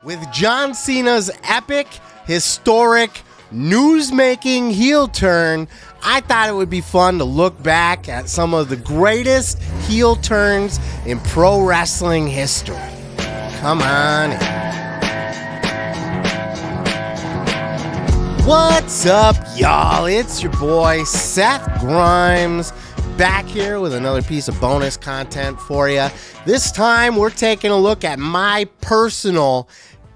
With John Cena's epic, historic, news-making heel turn, I thought it would be fun to look back at some of the greatest heel turns in pro wrestling history. Come on in. What's up, y'all? It's your boy, Seth Grimes, back here with another piece of bonus content for you. This time, we're taking a look at my personal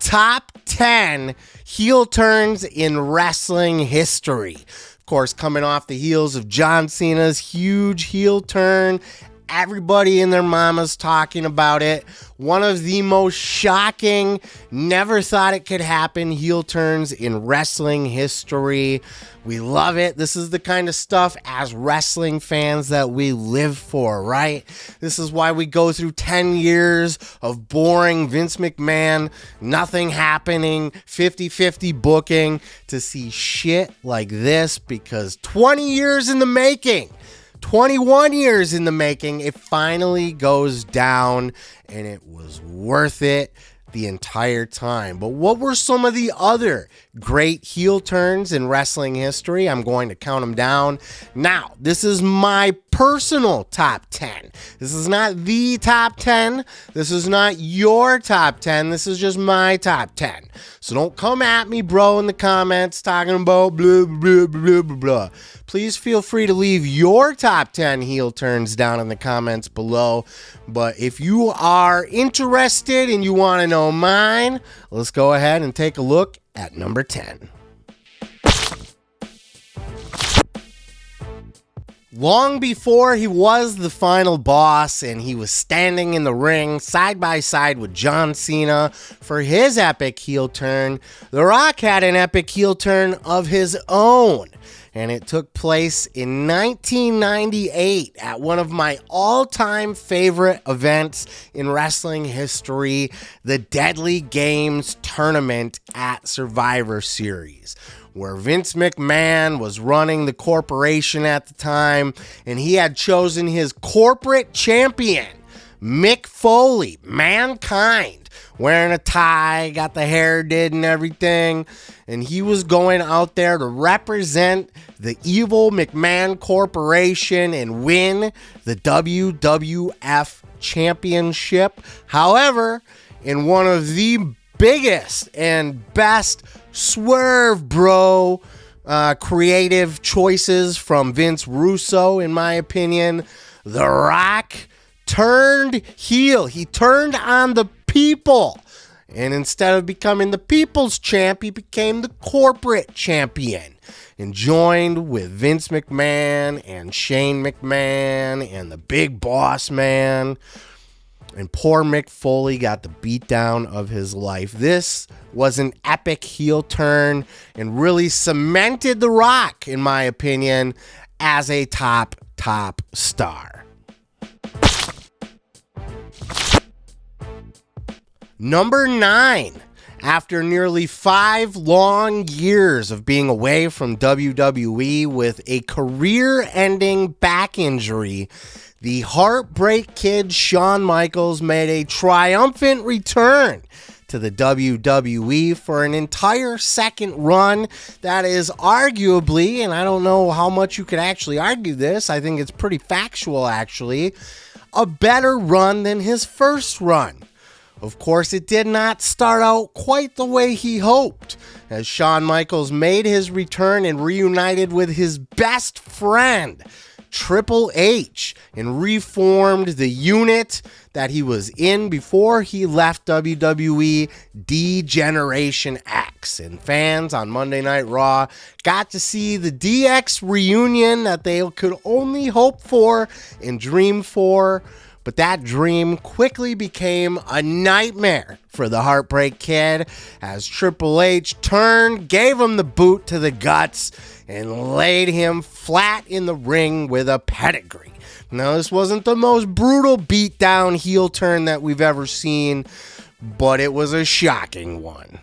top 10 heel turns in wrestling history. Of course, coming off the heels of John Cena's huge heel turn, everybody and their mama's talking about it. One of the most shocking, never thought it could happen heel turns in wrestling history. We love it. This is the kind of stuff as wrestling fans that we live for, right? This is why we go through 10 years of boring Vince McMahon, nothing happening, 50-50 booking to see shit like this, because 20 years in the making. 21 years in the making, it finally goes down, and it was worth it the entire time. But what were some of the other great heel turns in wrestling history? I'm going to count them down. Now, this is my personal top 10. This is not the top 10. This is not your top 10. This is just my top 10. So don't come at me, bro, in the comments talking about blah, blah, blah, blah, blah. Please feel free to leave your top 10 heel turns down in the comments below. But if you are interested and you want to know mine, let's go ahead and take a look at number 10. Long before he was the final boss and he was standing in the ring side by side with John Cena for his epic heel turn, The Rock had an epic heel turn of his own. And it took place in 1998 at one of my all-time favorite events in wrestling history, the Deadly Games tournament at Survivor Series, where Vince McMahon was running the corporation at the time, and he had chosen his corporate champion, Mick Foley, Mankind, wearing a tie, got the hair did and everything, and he was going out there to represent the evil McMahon Corporation and win the WWF Championship. However, in one of the biggest and best swerve, bro, creative choices from Vince Russo, in my opinion, The Rock turned heel. He turned on the people. And instead of becoming the people's champ, he became the corporate champion and joined with Vince McMahon and Shane McMahon and the big boss man. And poor Mick Foley got the beatdown of his life. This was an epic heel turn and really cemented The Rock, in my opinion, as a top star. Number 9. After nearly 5 long years of being away from WWE with a career-ending back injury, the Heartbreak Kid Shawn Michaels made a triumphant return to the WWE for an entire second run that is arguably, and I don't know how much you could actually argue this, I think it's pretty factual actually, a better run than his first run. Of course, it did not start out quite the way he hoped, as Shawn Michaels made his return and reunited with his best friend, Triple H, and reformed the unit that he was in before he left WWE, D-Generation X. And fans on Monday Night Raw got to see the DX reunion that they could only hope for and dream for. But that dream quickly became a nightmare for the Heartbreak Kid as Triple H turned, gave him the boot to the guts, and laid him flat in the ring with a pedigree. Now, this wasn't the most brutal beatdown heel turn that we've ever seen, but it was a shocking one.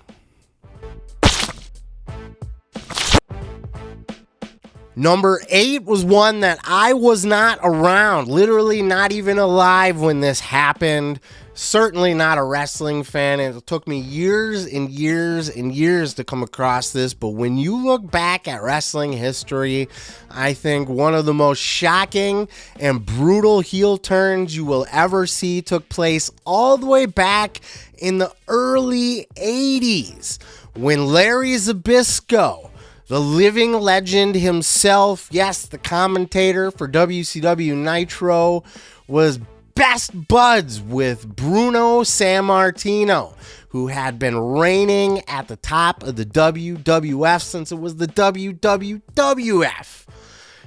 Number 8 was one that I was not around, literally not even alive when this happened. certainly not a wrestling fan, and it took me years and years and years to come across this, but when you look back at wrestling history, I think one of the most shocking and brutal heel turns you will ever see took place all the way back in the early 80s when Larry Zbyszko, the living legend himself, yes, the commentator for WCW Nitro, was best buds with Bruno Sammartino, who had been reigning at the top of the WWF since it was the WWF.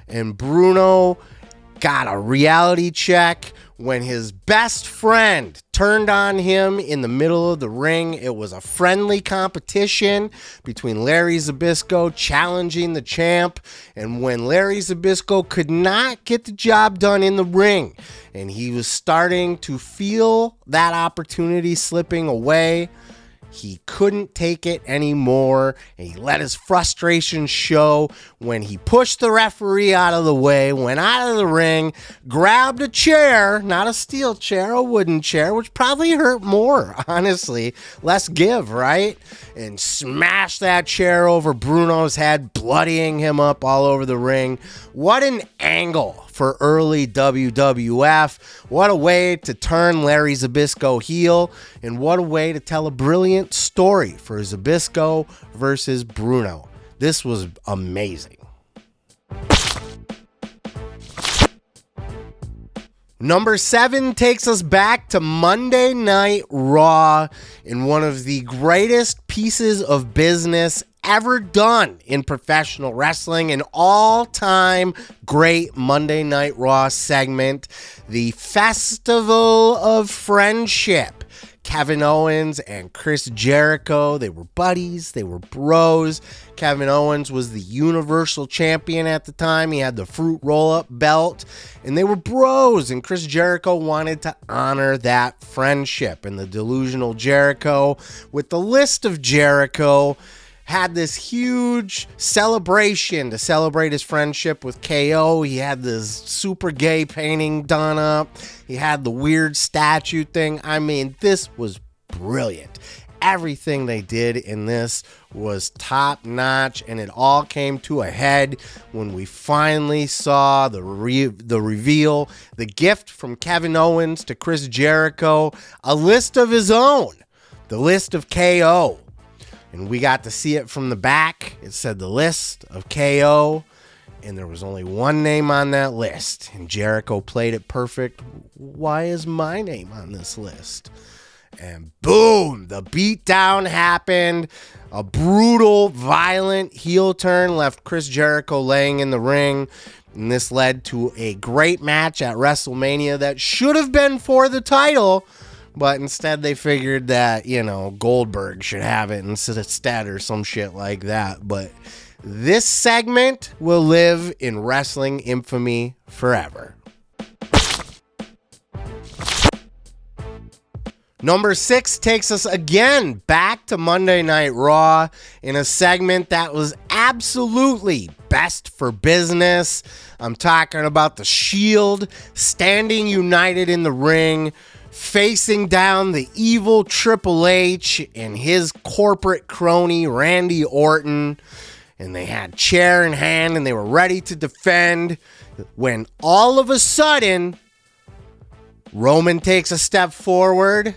And Bruno got a reality check when his best friend turned on him in the middle of the ring. It was a friendly competition between Larry Zbyszko challenging the champ, and when Larry Zbyszko could not get the job done in the ring, and he was starting to feel that opportunity slipping away, he couldn't take it anymore, and he let his frustration show when he pushed the referee out of the way, went out of the ring, grabbed a chair, not a steel chair, a wooden chair, which probably hurt more, honestly. Less give, right? And smashed that chair over Bruno's head, bloodying him up all over the ring. What an angle for early WWF. What a way to turn Larry Zbyszko heel, and what a way to tell a brilliant story for Zbyszko versus Bruno. This was amazing. Number 7 takes us back to Monday Night Raw in one of the greatest pieces of business ever done in professional wrestling, an all-time great Monday Night Raw segment, the Festival of Friendship. Kevin Owens and Chris Jericho, they were buddies, they were bros. Kevin Owens was the Universal Champion at the time. He had the fruit roll-up belt, and they were bros, and Chris Jericho wanted to honor that friendship. And the Delusional Jericho, with the List of Jericho, had this huge celebration to celebrate his friendship with KO. He had this super gay painting done up. He had the weird statue thing. I mean, this was brilliant. Everything they did in this was top notch, and it all came to a head when we finally saw the reveal, the gift from Kevin Owens to Chris Jericho, a list of his own, the List of KO. And we got to see it from the back. It said the List of KO, and there was only one name on that list, and Jericho played it perfect. Why is my name on this list? And boom, the beatdown happened. A brutal, violent heel turn left Chris Jericho laying in the ring, and this led to a great match at WrestleMania that should have been for the title, but instead they figured that, Goldberg should have it instead or some shit like that. But this segment will live in wrestling infamy forever. Number 6 takes us again back to Monday Night Raw in a segment that was absolutely best for business. I'm talking about the Shield standing united in the ring, facing down the evil Triple H and his corporate crony Randy Orton, and they had chair in hand and they were ready to defend when all of a sudden Roman takes a step forward,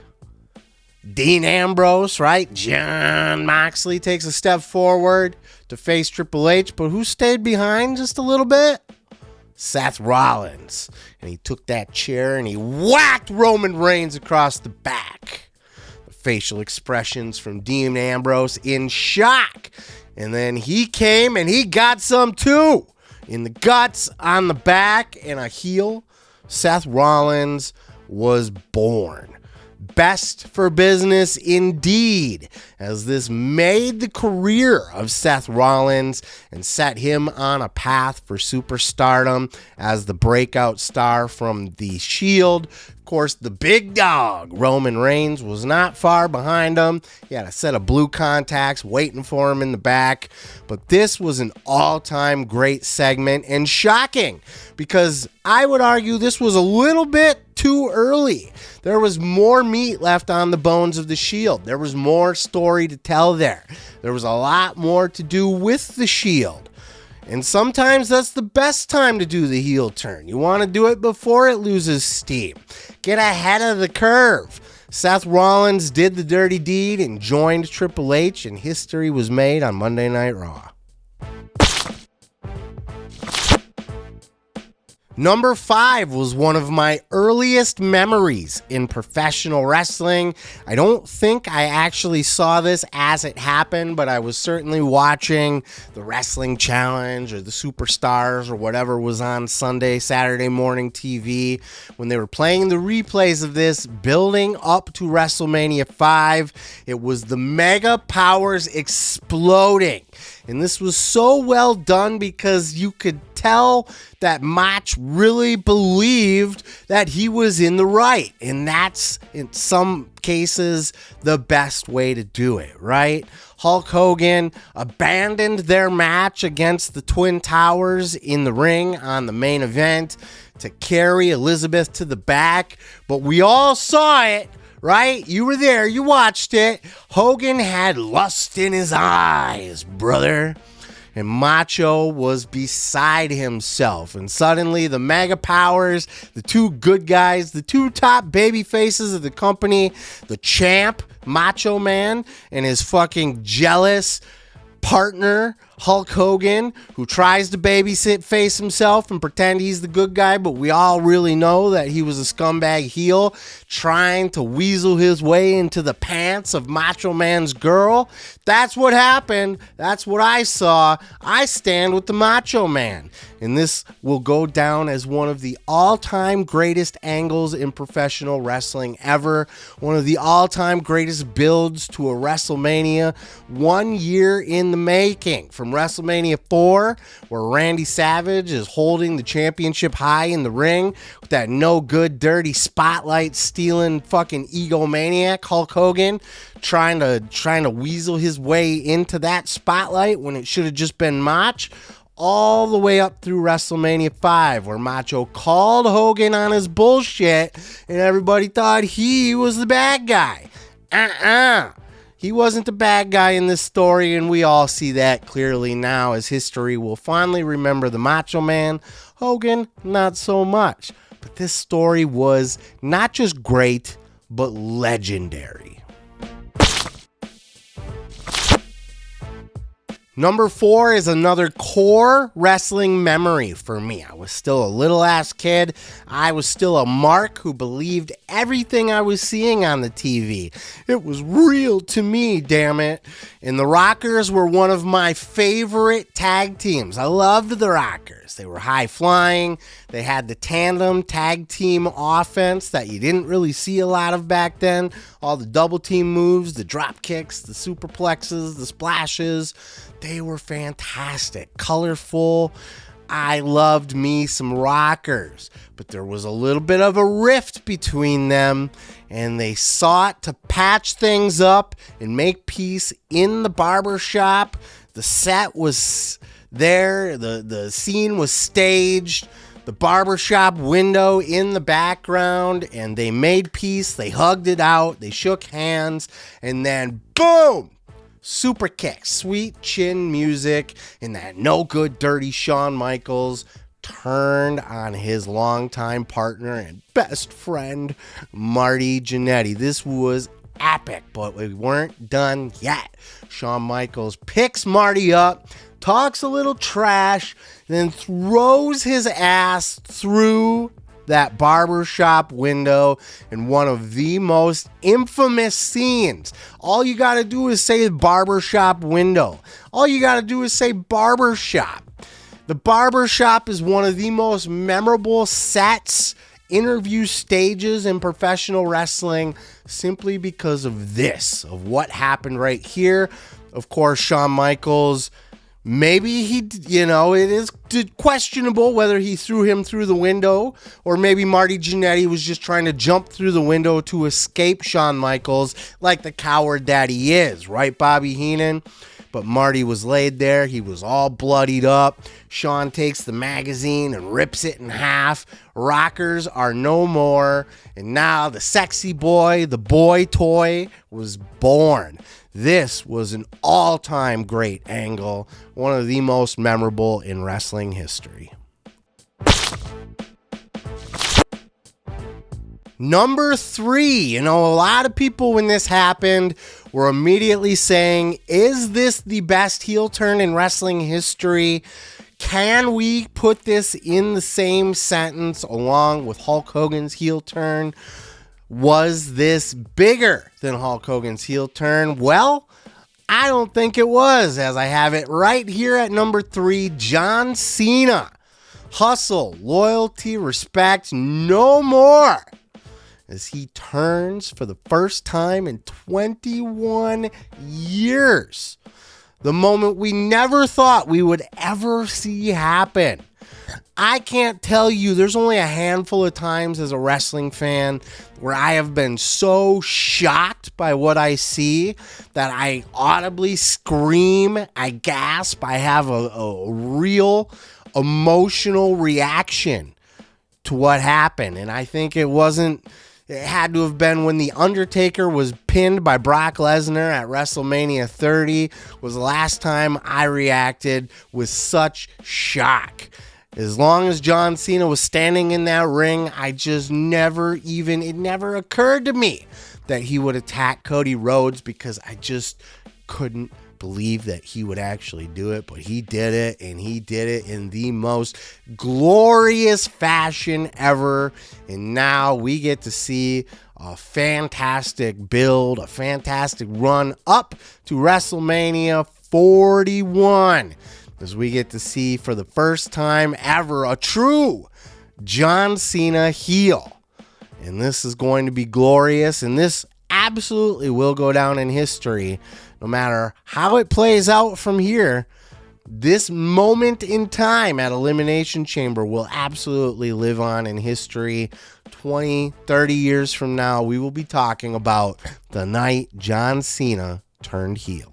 Dean Ambrose, right? John Moxley takes a step forward to face Triple H, but who stayed behind just a little bit? Seth Rollins. And he took that chair and he whacked Roman Reigns across the back. The facial expressions from Dean Ambrose in shock. And then he came and he got some too. In the guts, on the back, and a heel. Seth Rollins was born. Best for business indeed, as this made the career of Seth Rollins and set him on a path for superstardom as the breakout star from the Shield, Of course, the big dog, Roman Reigns, was not far behind him. He had a set of blue contacts waiting for him in the back. But this was an all-time great segment, and shocking, because I would argue this was a little bit too early. There was more meat left on the bones of the Shield. There was more story to tell there. There was a lot more to do with the Shield. And sometimes that's the best time to do the heel turn. You want to do it before it loses steam. Get ahead of the curve. Seth Rollins did the dirty deed and joined Triple H, and history was made on Monday Night Raw. Number 5 was one of my earliest memories in professional wrestling. I don't think I actually saw this as it happened, but I was certainly watching the Wrestling Challenge or the Superstars or whatever was on Saturday morning TV when they were playing the replays of this building up to WrestleMania 5. It was the Mega Powers exploding. And this was so well done because you could tell that Mach really believed that he was in the right. And that's, in some cases, the best way to do it, right? Hulk Hogan abandoned their match against the Twin Towers in the ring on the main event to carry Elizabeth to the back. But we all saw it. Right? You were there. You watched it. Hogan had lust in his eyes, brother. And Macho was beside himself. And suddenly the Mega Powers, the two good guys, the two top baby faces of the company, the champ, Macho Man, and his fucking jealous partner, Hulk Hogan, who tries to babysit face himself and pretend he's the good guy, but we all really know that he was a scumbag heel trying to weasel his way into the pants of Macho Man's girl. That's what happened. That's what I saw. I stand with the Macho Man. And this will go down as one of the all-time greatest angles in professional wrestling ever. One of the all-time greatest builds to a WrestleMania. 1 year in the making. From WrestleMania 4, where Randy Savage is holding the championship high in the ring with that no good, dirty spotlight stealing fucking egomaniac Hulk Hogan, trying to weasel his way into that spotlight when it should have just been Mach. All the way up through WrestleMania 5, where Macho called Hogan on his bullshit and everybody thought he was the bad guy. He wasn't the bad guy in this story, and we all see that clearly now as history will fondly remember the Macho Man. Hogan, not so much. But this story was not just great, but legendary. Number 4 is another core wrestling memory for me. I was still a little ass kid. I was still a mark who believed everything I was seeing on the TV. It was real to me, damn it. And the Rockers were one of my favorite tag teams. I loved the Rockers. They were high flying. They had the tandem tag team offense that you didn't really see a lot of back then. All the double team moves, the drop kicks, the superplexes, the splashes. They were fantastic, colorful. I loved me some Rockers, but there was a little bit of a rift between them, and they sought to patch things up and make peace in the barber shop. The set was there, the scene was staged, the barbershop window in the background, and they made peace. They hugged it out, they shook hands, and then boom! Super kick, sweet chin music, and that no good dirty Shawn Michaels turned on his longtime partner and best friend, Marty Jannetty. This was epic, but we weren't done yet. Shawn Michaels picks Marty up, talks a little trash, then throws his ass through that barbershop window in one of the most infamous scenes. All you got to do is say barbershop window. All you got to do is say barbershop. The barbershop is one of the most memorable sets, interview stages in professional wrestling simply because of this, of what happened right here. Of course, Shawn Michaels Maybe it is questionable whether he threw him through the window or maybe Marty Jannetty was just trying to jump through the window to escape Shawn Michaels like the coward that he is, right, Bobby Heenan? But Marty was laid there. He was all bloodied up. Shawn takes the magazine and rips it in half. Rockers are no more. And now the sexy boy, the boy toy, was born. This was an all-time great angle, one of the most memorable in wrestling history. Number 3, a lot of people when this happened were immediately saying, is this the best heel turn in wrestling history? Can we put this in the same sentence along with Hulk Hogan's heel turn? Was this bigger than Hulk Hogan's heel turn? Well, I don't think it was, as I have it right here at number 3, John Cena. Hustle, loyalty, respect, no more. As he turns for the first time in 21 years. The moment we never thought we would ever see happen. I can't tell you, there's only a handful of times as a wrestling fan where I have been so shocked by what I see that I audibly scream, I gasp, I have a real emotional reaction to what happened. And I think it had to have been when The Undertaker was pinned by Brock Lesnar at WrestleMania 30 was the last time I reacted with such shock. As long as John Cena was standing in that ring, it never occurred to me that he would attack Cody Rhodes because I just couldn't believe that he would actually do it. But he did it, and he did it in the most glorious fashion ever. And now we get to see a fantastic build, a fantastic run up to WrestleMania 41. As we get to see for the first time ever a true John Cena heel. And this is going to be glorious, and this absolutely will go down in history. No matter how it plays out from here, this moment in time at Elimination Chamber will absolutely live on in history. 20, 30 years from now, we will be talking about the night John Cena turned heel.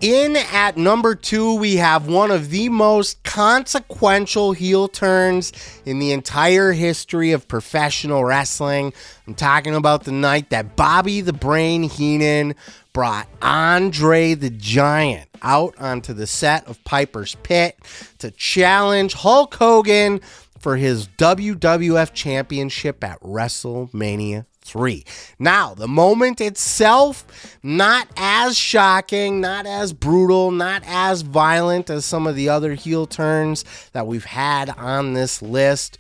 In at number 2, we have one of the most consequential heel turns in the entire history of professional wrestling. I'm talking about the night that Bobby the Brain Heenan brought Andre the Giant out onto the set of Piper's Pit to challenge Hulk Hogan for his WWF Championship at WrestleMania 3. Now, the moment itself, not as shocking, not as brutal, not as violent as some of the other heel turns that we've had on this list.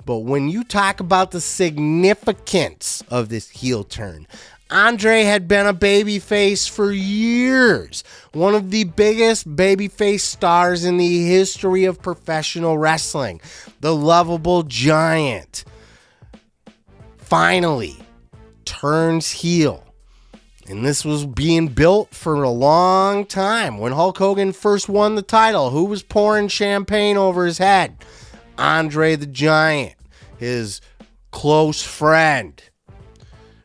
But when you talk about the significance of this heel turn, Andre had been a babyface for years. One of the biggest babyface stars in the history of professional wrestling. The lovable giant. Finally turns heel. And this was being built for a long time. When Hulk Hogan first won the title, who was pouring champagne over his head? Andre the Giant, his close friend.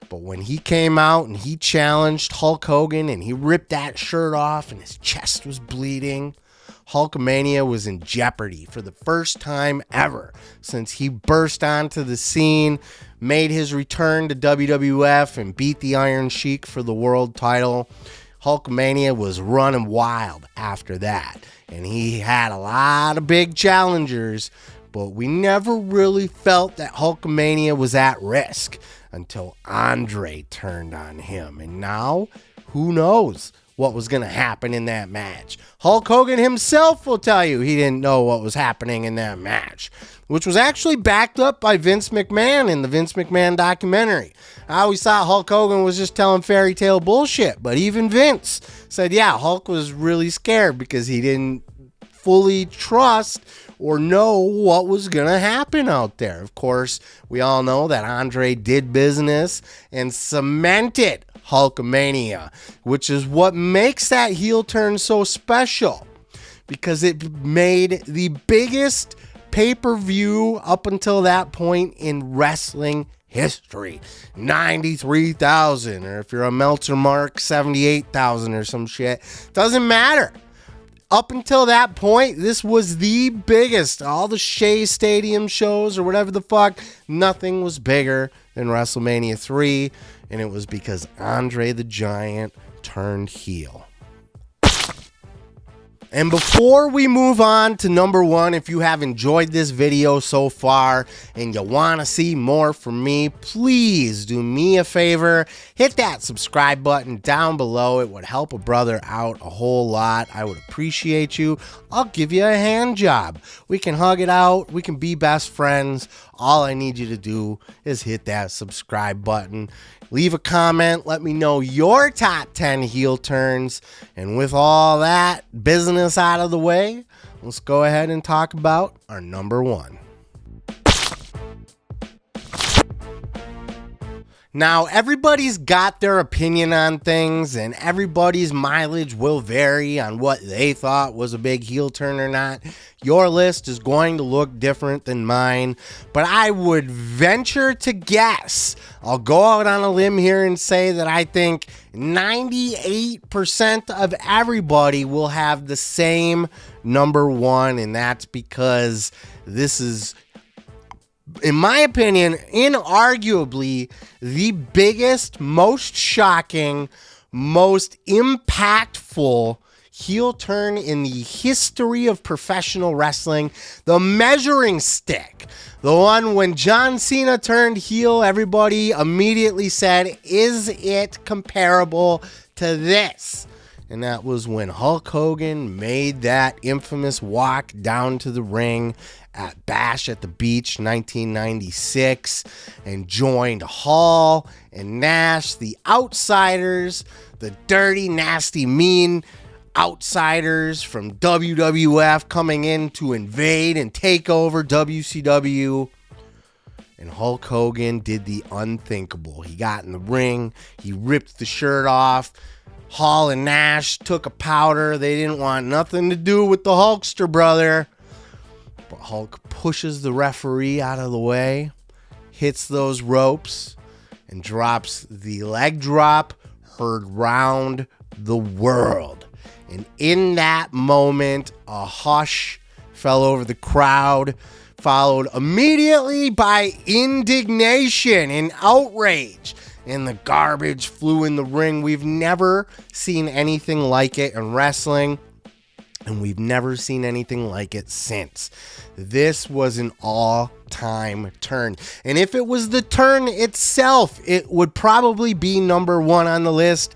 But when he came out and he challenged Hulk Hogan and he ripped that shirt off and his chest was bleeding, Hulkamania was in jeopardy for the first time ever since he burst onto the scene, made his return to WWF and beat the Iron Sheik for the world title. Hulkamania was running wild after that, and he had a lot of big challengers, but we never really felt that Hulkamania was at risk until Andre turned on him. And now, who knows what was going to happen in that match? Hulk Hogan himself will tell you he didn't know what was happening in that match, which was actually backed up by Vince McMahon in the Vince McMahon documentary. I always thought Hulk Hogan was just telling fairy tale bullshit, but even Vince said, yeah, Hulk was really scared because he didn't fully trust or know what was going to happen out there. Of course, we all know that Andre did business and cemented Hulkamania, which is what makes that heel turn so special, because it made the biggest pay-per-view up until that point in wrestling history. 93,000, or if you're a Meltzer mark, 78,000 or some shit. Doesn't matter. Up until that point, this was the biggest. All the Shea Stadium shows or whatever the fuck, nothing was bigger than WrestleMania 3, and it was because Andre the Giant turned heel. And before we move on to number one, if you have enjoyed this video so far and you want to see more from me, please do me a favor. Hit that subscribe button down below. It would help a brother out a whole lot. I would appreciate you. I'll give you a hand job. We can hug it out. We can be best friends. All I need you to do is hit that subscribe button. Leave a comment. Let me know your top 10 heel turns. And with all that business out of the way, let's go ahead and talk about our number one. Now, everybody's got their opinion on things, and everybody's mileage will vary on what they thought was a big heel turn or not. Your list is going to look different than mine, but I would venture to guess, I'll go out on a limb here and say that I think 98% of everybody will have the same number one, and that's because this is, in my opinion, inarguably the biggest, most shocking, most impactful heel turn in the history of professional wrestling. The measuring stick. The one when John Cena turned heel, everybody immediately said, is it comparable to this? And that was when Hulk Hogan made that infamous walk down to the ring at Bash at the Beach 1996 and joined Hall and Nash, the outsiders, the dirty, nasty, mean outsiders from WWF coming in to invade and take over WCW. And Hulk Hogan did the unthinkable. He got in the ring, he ripped the shirt off. Hall and Nash took a powder. They didn't want nothing to do with the Hulkster brother. But Hulk pushes the referee out of the way, hits those ropes, and drops the leg drop heard round the world. And in that moment, a hush fell over the crowd, followed immediately by indignation and outrage. And the garbage flew in the ring. We've never seen anything like it in wrestling, and we've never seen anything like it since. This was an all-time turn. And if it was the turn itself, it would probably be number one on the list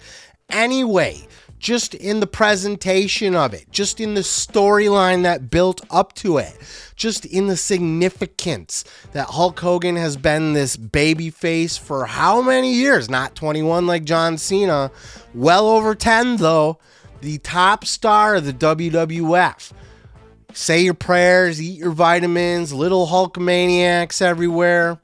anyway. Just in the presentation of it, just in the storyline that built up to it, just in the significance that Hulk Hogan has been this baby face for how many years? Not 21 like John Cena, well over 10 though. The top star of the WWF. Say your prayers, eat your vitamins, little Hulkamaniacs everywhere.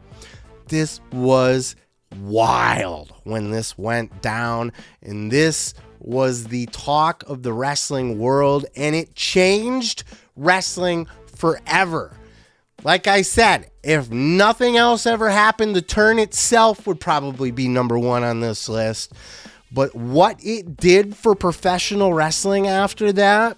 This was wild when this went down, and this was the talk of the wrestling world, and it changed wrestling forever. Like I said, if nothing else ever happened, the turn itself would probably be number one on this list. But what it did for professional wrestling after that,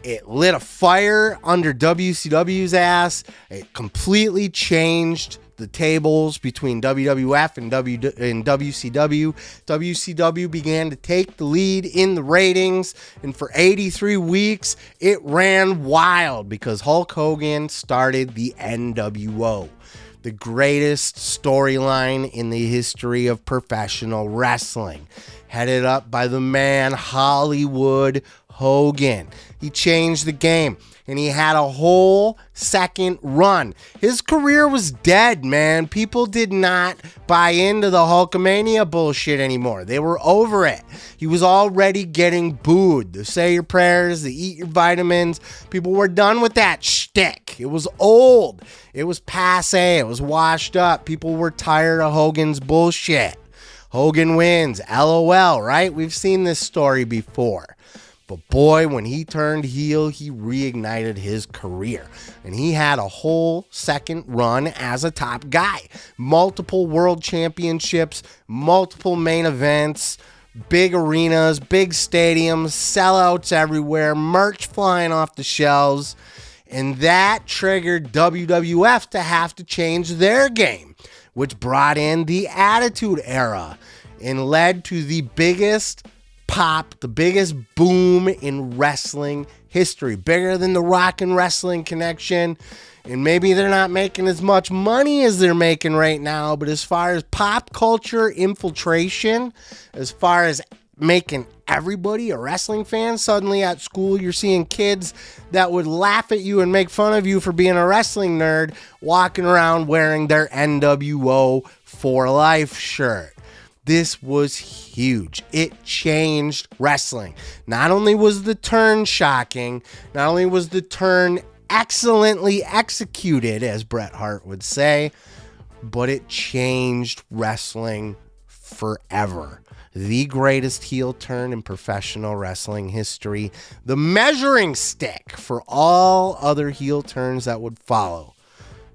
it lit a fire under WCW's ass. It completely changed the tables between WWF and WCW. WCW began to take the lead in the ratings, and for 83 weeks, it ran wild because Hulk Hogan started the NWO, the greatest storyline in the history of professional wrestling, headed up by the man Hollywood Hogan. He changed the game, and he had a whole second run. His career was dead, man. People did not buy into the Hulkamania bullshit anymore. They were over it. He was already getting booed. The say your prayers, the eat your vitamins. People were done with that shtick. It was old. It was passé. It was washed up. People were tired of Hogan's bullshit. Hogan wins, LOL, right? We've seen this story before. But boy, when he turned heel, he reignited his career. And he had a whole second run as a top guy. Multiple world championships, multiple main events, big arenas, big stadiums, sellouts everywhere, merch flying off the shelves. And that triggered WWF to have to change their game, which brought in the Attitude Era and led to the biggest pop, the biggest boom in wrestling history. Bigger than the Rock and Wrestling Connection. And maybe they're not making as much money as they're making right now, but as far as pop culture infiltration, as far as making everybody a wrestling fan, suddenly at school you're seeing kids that would laugh at you and make fun of you for being a wrestling nerd walking around wearing their NWO for Life shirt. This was huge. It changed wrestling. Not only was the turn shocking, not only was the turn excellently executed, as Bret Hart would say, but it changed wrestling forever. The greatest heel turn in professional wrestling history. The measuring stick for all other heel turns that would follow.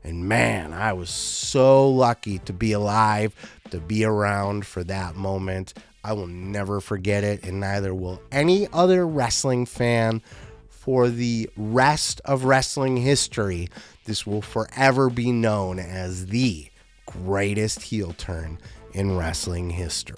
And man, I was so lucky to be alive, to be around for that moment. I will never forget it, and neither will any other wrestling fan for the rest of wrestling history. This will forever be known as the greatest heel turn in wrestling history.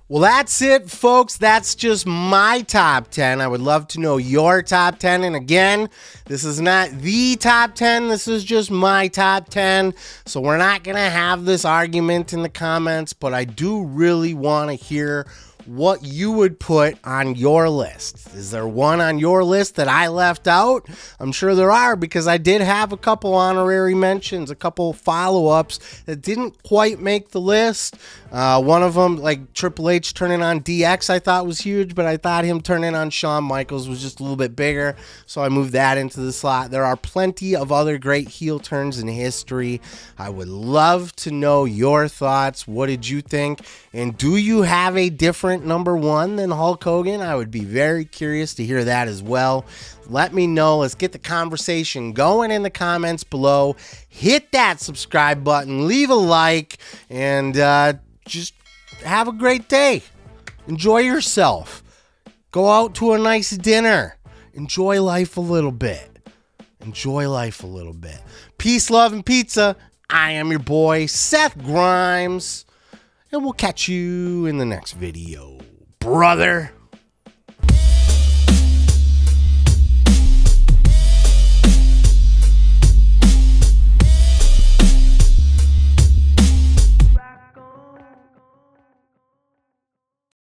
Well, that's it, folks. That's just my top 10. I would love to know your top 10. And again, this is not the top 10. This is just my top 10. So we're not going to have this argument in the comments, but I do really want to hear what you would put on your list. Is there one on your list that I left out? I'm sure there are, because I did have a couple honorary mentions, a couple follow-ups that didn't quite make the list. One of them, like Triple H turning on DX, I thought was huge, but I thought him turning on Shawn Michaels was just a little bit bigger, so I moved that into the slot. There are plenty of other great heel turns in history. I would love to know your thoughts. What did you think? And do you have a different number one than Hulk Hogan? I would be very curious to hear that as well. Let me know. Let's get the conversation going in the comments below. Hit that subscribe button, leave a like, and just have a great day. Enjoy yourself. Go out to a nice dinner. Enjoy life a little bit. Enjoy life a little bit. Peace, love, and pizza. I am your boy, Seth Grimes. And we'll catch you in the next video, brother.